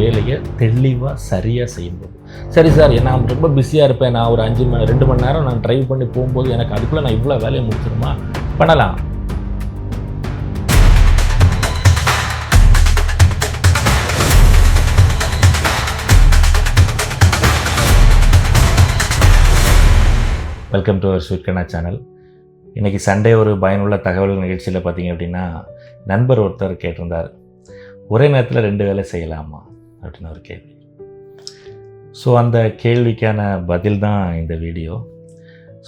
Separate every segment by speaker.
Speaker 1: வேலையை தெளிவாக சரியாக செய்யும்போது. சரி சார், நான் ரொம்ப பிஸியாக இருப்பேன், நான் ஒரு 2 மணி நேரம் நான் ட்ரைவ் பண்ணி போகும்போது எனக்கு அதுக்குள்ளே நான் இவ்வளோ வேலையை முடிச்சிருமா? பண்ணலாம். Welcome to our sweet Kanna channel. இன்றைக்கி சண்டே ஒரு பயனுள்ள தகவல் நிகழ்ச்சியில் பார்த்தீங்க அப்படின்னா, நண்பர் ஒருத்தர் கேட்டிருந்தார், ஒரே நேரத்தில் 2 வேலை செய்யலாமா அப்படின்னு ஒரு கேள்வி. ஸோ அந்த கேள்விக்கான பதில் தான் இந்த வீடியோ.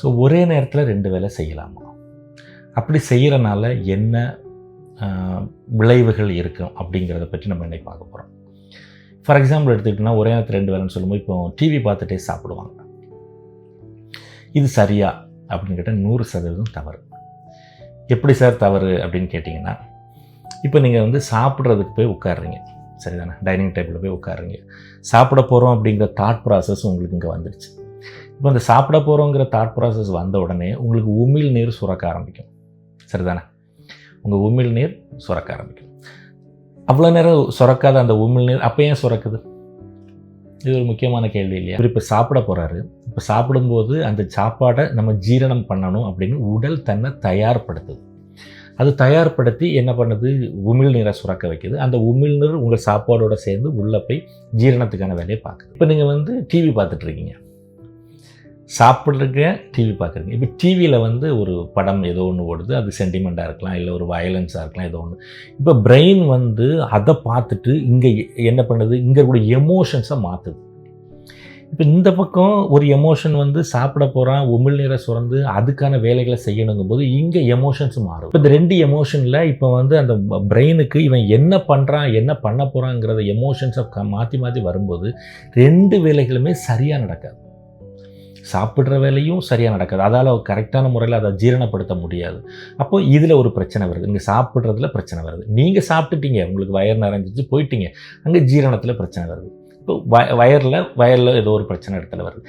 Speaker 1: ஸோ ஒரே நேரத்தில் 2 வேலை செய்யலாமா, அப்படி செய்கிறனால என்ன விளைவுகள் இருக்கும் அப்படிங்கிறத பற்றி நம்ம இன்னைக்கு பார்க்க போகிறோம். ஃபார் எக்ஸாம்பிள் எடுத்துக்கிட்டோன்னா, ஒரே நேரத்தில் 2 வேலைன்னு சொல்லும்போது இப்போ டிவி பார்த்துட்டே சாப்பிடுவாங்க. இது சரியா அப்படின்னு கேட்டால் 100% தவறு. எப்படி சார் தவறு அப்படின்னு கேட்டிங்கன்னா, இப்போ நீங்கள் சாப்பிட்றதுக்கு போய் உட்காடுறீங்க, சரிதானே? டைனிங் டேபிளில் போய் உட்காடுறீங்க, சாப்பிட போகிறோம் அப்படிங்கிற தாட் ப்ராசஸ் உங்களுக்கு இங்கே வந்துடுச்சு. இப்போ அந்த சாப்பிட போகிறோங்கிற தாட் ப்ராசஸ் வந்த உடனே உங்களுக்கு உமிழ் நீர் சுரக்க ஆரம்பிக்கும், சரிதானே? உங்கள் உமிழ் நீர் சுரக்க ஆரம்பிக்கும். அவ்வளோ நேரம் சுரக்காத அந்த உமிழ் நீர் அப்போ ஏன் சுரக்குது? இது ஒரு முக்கியமான கேள்வி இல்லையா? இப்போ சாப்பிட போகிறாரு, இப்போ சாப்பிடும்போது அந்த சாப்பாடை நம்ம ஜீரணம் பண்ணணும் அப்படின்னு உடல் தன்னை தயார்படுத்துது. அது தயார்படுத்தி என்ன பண்ணுது? உமிழ் நீரை சுரக்க வைக்குது. அந்த உமிழ் நீர் உங்கள் சாப்பாடோடு சேர்ந்து உள்ளே போய் ஜீரணத்துக்கான வேலையை பார்க்குது. இப்போ நீங்கள் டிவி பார்த்துட்ருக்கீங்க, சாப்பிட்றீங்க, டிவி பார்க்குறீங்க. இப்போ டிவியில் ஒரு படம் ஏதோ ஒன்று ஓடுது, அது சென்டிமெண்ட்டாக இருக்கலாம், இல்லை ஒரு வயலன்ஸாக இருக்கலாம், ஏதோ ஒன்று. இப்போ பிரெயின் அதை பார்த்துட்டு இங்கே என்ன பண்ணுது? இங்கே கூட எமோஷன்ஸை மாற்றுது. இப்போ இந்த பக்கம் ஒரு எமோஷன் சாப்பிட போகிறான், உமிழ்நீரை சுரந்து அதுக்கான வேலைகளை செய்யணுங்கும் போது இங்கே எமோஷன்ஸ் மாறும். இப்போ இந்த 2 எமோஷனில் இப்போ அந்த பிரெயினுக்கு இவன் என்ன பண்ணுறான், என்ன பண்ண போகிறாங்கிறத எமோஷன்ஸை மாற்றி மாற்றி வரும்போது 2 வேலைகளுமே சரியாக நடக்காது. சாப்பிட்ற வேலையும் சரியாக நடக்காது, அதால் கரெக்டான முறையில் அதை ஜீரணப்படுத்த முடியாது. அப்போது இதில் ஒரு பிரச்சனை வருது. நீங்கள் சாப்பிட்றதுல பிரச்சனை வருது. நீங்கள் சாப்பிட்டுட்டீங்க, உங்களுக்கு வயிறு நிறைஞ்சிச்சு போயிட்டீங்க, அங்கே ஜீரணத்தில் பிரச்சனை வருது. இப்போ வயரில் ஏதோ ஒரு பிரச்சனை இடத்துல வருது.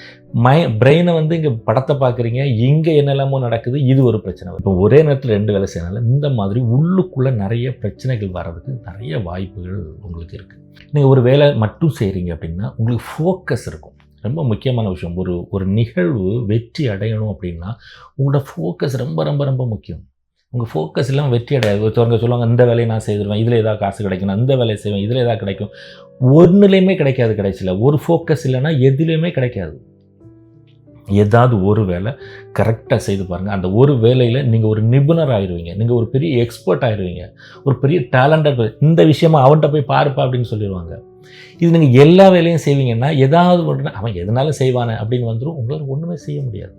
Speaker 1: பிரெயினை இங்கே படத்தை பார்க்குறீங்க, இங்கே என்னெல்லாமோ நடக்குது, இது ஒரு பிரச்சனை வருது. இப்போ ஒரே நேரத்தில் 2 வேலை செய்யறதுனால இந்த மாதிரி உள்ளுக்குள்ளே நிறைய பிரச்சனைகள் வர்றதுக்கு நிறைய வாய்ப்புகள் உங்களுக்கு இருக்குது. நீங்கள் ஒரு வேலை மட்டும் செய்கிறீங்க அப்படின்னா உங்களுக்கு ஃபோக்கஸ் இருக்கும். ரொம்ப முக்கியமான விஷயம். ஒரு நிகழ்வு வெற்றி அடையணும் அப்படின்னா உங்களோட ஃபோக்கஸ் ரொம்ப ரொம்ப ரொம்ப முக்கியம். உங்கள் ஃபோக்கஸ் இல்லாமல் வெற்றி அடையாது. ஒருத்தவங்க சொல்லுவாங்க, இந்த வேலையை நான் செய்திருவேன், இதில் ஏதாவது காசு கிடைக்கும், நான் இந்த வேலையை செய்வேன், இதில் ஏதாவது கிடைக்கும். ஒன்றுலேயுமே கிடைக்காது. கடைசியில் ஒரு ஃபோக்கஸ் இல்லைன்னா எதுலேயுமே கிடைக்காது. ஏதாவது ஒரு வேலை கரெக்டாக செய்து பாருங்கள். அந்த ஒரு வேலையில் நீங்கள் ஒரு நிபுணர் ஆயிடுவீங்க, நீங்கள் ஒரு பெரிய எக்ஸ்பர்ட் ஆயிடுவீங்க, ஒரு பெரிய டேலண்டட். இந்த விஷயமா அவன்கிட்ட போய் பாருப்பா அப்படின்னு சொல்லிடுவாங்க. இது நீங்கள் எல்லா வேலையும் செய்வீங்கன்னா ஏதாவது ஒன்று அவன் எதனாலும் செய்வானே அப்படின்னு வந்துடும், உங்களால் ஒன்றுமே செய்ய முடியாது.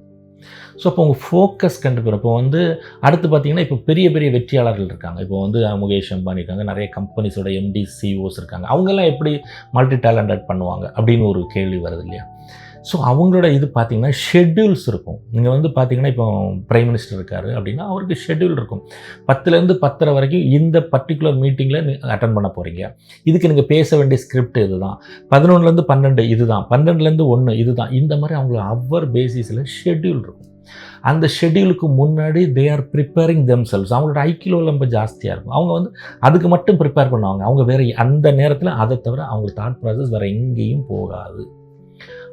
Speaker 1: ஸோ அப்போ உங்கள் ஃபோக்கஸ் கண்டுபிடிக்கும். இப்போ அடுத்து பார்த்தீங்கன்னா, இப்போ பெரிய பெரிய வெற்றியாளர்கள் இருக்காங்க. இப்போ முகேஷ் அம்பானி இருக்காங்க, நிறைய கம்பெனிஸோட MD CEOs இருக்காங்க. அவங்கெல்லாம் எப்படி மல்டி டேலண்டட் பண்ணுவாங்க அப்படின்னு ஒரு கேள்வி வருது இல்லையா? ஸோ அவங்களோட இது பார்த்திங்கன்னா ஷெட்யூல்ஸ் இருக்கும். நீங்கள் பார்த்தீங்கன்னா, இப்போ பிரைம் மினிஸ்டர் இருக்கார் அப்படின்னா அவருக்கு ஷெட்யூல் இருக்கும். 10லேருந்து 10:30 வரைக்கும் இந்த பர்டிகுலர் மீட்டிங்கில் அட்டன் பண்ண போகிறீங்க, இதுக்கு நீங்கள் பேச வேண்டிய ஸ்கிரிப்ட் இதுதான், 11லேருந்து 12 இதுதான், 12லேருந்து 1 இதுதான். இந்த மாதிரி அவங்களுக்கு ஹவர் பேசிஸில் ஷெட்யூல் இருக்கும். அந்த ஷெட்யூலுக்கு முன்னாடி தே ஆர் ப்ரிப்பேரிங் தெம்செல்ஸ். அவங்களோட ஐக்கிலோ ரொம்ப ஜாஸ்தியாக இருக்கும். அவங்க அதுக்கு மட்டும் ப்ரிப்பேர் பண்ணுவாங்க. அவங்க வேறு அந்த நேரத்தில் அதை தவிர அவங்களுக்கு தாட் ப்ராசஸ் வேறு எங்கேயும் போகாது.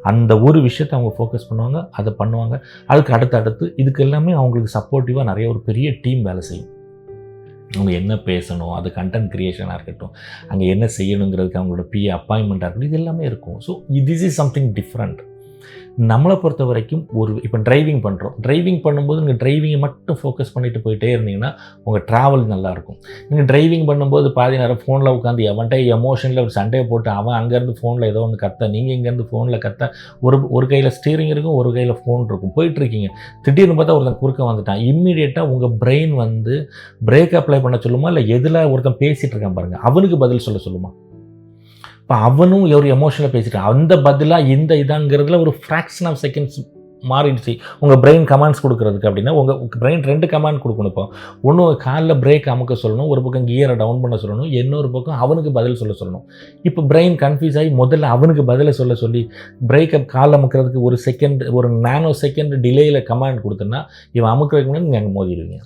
Speaker 1: அந்த ஒரு விஷயத்தை அவங்க ஃபோக்கஸ் பண்ணுவாங்க, அதை பண்ணுவாங்க. அதுக்கு அடுத்தடுத்து இதுக்கு எல்லாமே அவங்களுக்கு சப்போர்ட்டிவாக நிறைய ஒரு பெரிய டீம் வேலை செய்யும். அவங்க என்ன பேசணும், அது கண்டென்ட் க்ரியேஷனாக இருக்கட்டும், அங்கே என்ன செய்யணுங்கிறதுக்கு அவங்களோட அப்பாயின்மெண்ட்டாக இருக்கட்டும், இது எல்லாமே இருக்கும். So this is something different. நம்மளை பொறுத்த வரைக்கும் இப்போ டிரைவிங் பண்ணுறோம். டிரைவிங் பண்ணும்போது நீங்கள் டிரைவிங்கை மட்டும் ஃபோக்கஸ் பண்ணிட்டு போயிட்டே இருந்தீங்கன்னா உங்கள் ட்ராவல் நல்லாயிருக்கும். நீங்கள் டிரைவிங் பண்ணும்போது பாதி நேரம் ஃபோனில் உட்காந்து எவன்ட்டே எமோஷனில் ஒரு சண்டையை போட்டு அவன் அங்கேருந்து ஃபோனில் ஏதோ ஒன்று கத்த, நீங்கள் இங்கேருந்து ஃபோனில் கத்த, ஒரு கையில் ஸ்டீரிங் இருக்கும், ஒரு கையில் ஃபோன் இருக்கும், போயிட்டுருக்கீங்க. திடீர்னு பார்த்தா ஒருத்தன் குறுக்க வந்துட்டான். இம்மீடியட்டாக உங்கள் பிரெயின் பிரேக் அப்ளை பண்ண சொல்லுமா, இல்லை எதில் ஒருத்தன் பேசிகிட்டு இருக்கான் பாருங்கள், அவனுக்கு பதில் சொல்லுமா? இப்போ அவனும் ஒரு எமோஷனில் பேசிட்டான், அந்த பதிலாக இந்த இதாங்கிறதுல ஒரு ஃப்ராக்ஷன் ஆஃப் செகண்ட்ஸ் மாறிடுச்சு. உங்கள் பிரெயின் கமாண்ட்ஸ் கொடுக்குறதுக்கு அப்படின்னா உங்கள் பிரெயின் 2 கமாண்ட் கொடுக்கணும். இப்போ ஒன்று காலில் பிரேக் அமுக்க சொல்லணும், ஒரு பக்கம் கியரை டவுன் பண்ண சொல்லணும், இன்னொரு பக்கம் அவனுக்கு பதில் சொல்லணும். இப்போ பிரெயின் கன்ஃபியூஸ் ஆகி முதல்ல அவனுக்கு பதிலை சொல்லி பிரேக்கை கால் அமுக்கிறதுக்கு ஒரு செகண்ட், ஒரு நானோ செகண்ட் டிலேயில் கமாண்ட் கொடுத்தோன்னா இவன் அமுக்கிறதுக்கு முன்னாடி நீங்கள் அங்கே மோதிடுவீங்க.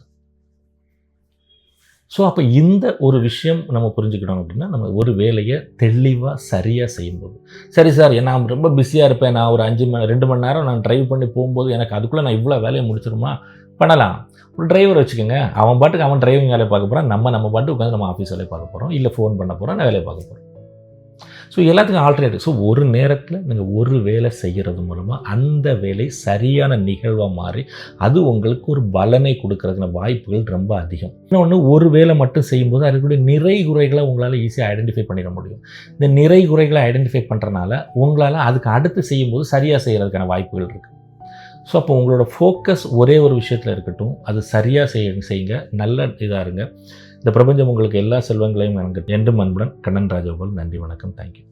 Speaker 1: ஸோ அப்போ இந்த ஒரு விஷயம் நம்ம புரிஞ்சுக்கிட்டோம் அப்படின்னா, நம்ம ஒரு வேலையை தெளிவாக சரியாக செய்யும்போது, சரி சார் நான் ரொம்ப பிஸியாக இருப்பேன், நான் ஒரு 2 மணி நேரம் நான் டிரைவ் பண்ணி போகும்போது எனக்கு அதுக்குள்ளே நான் இவ்வளோ வேலையை முடிச்சிருமா? பண்ணலாம். ஒரு டிரைவர் வச்சுக்கோங்க, அவன் பாட்டுக்கு அவன் டிரைவிங் வேலையை பார்க்க போகிறான், நம்ம பாட்டுக்கு உட்காந்து நம்ம ஆஃபீஸ் வேலையை பார்க்க போகிறோம், இல்லை ஃபோன் பண்ண போகிறோம், நான் வேலையை பார்க்க போகிறோம். ஸோ எல்லாத்துக்கும் ஆல்டர்னேட்டிவ். ஸோ ஒரு நேரத்தில் நீங்கள் ஒரு வேலை செய்கிறது மூலமாக அந்த வேலை சரியான நிகழ்வாக மாறி அது உங்களுக்கு ஒரு பலனை கொடுக்கறதுன வாய்ப்புகள் ரொம்ப அதிகம். இன்னொன்று, ஒரு வேலை மட்டும் செய்யும்போது அதுக்குடைய நிறை குறைகளை உங்களால் ஈஸியாக ஐடென்டிஃபை பண்ணிட முடியும். இந்த நிறை குறைகளை ஐடென்டிஃபை பண்ணுறனால உங்களால் அதுக்கு அடுத்து செய்யும்போது சரியாக செய்கிறதுக்கான வாய்ப்புகள் இருக்குது. ஸோ அப்போ உங்களோட ஃபோக்கஸ் ஒரே ஒரு விஷயத்தில் இருக்கட்டும், அது சரியாக செய்யுங்க, நல்ல இதாக இருங்க. இந்த பிரபஞ்சம் உங்களுக்கு எல்லா செல்வங்களையும் எனக்கு என்றும் அன்புடன் கண்ணன் ராஜகோபால். நன்றி, வணக்கம், தேங்க்யூ.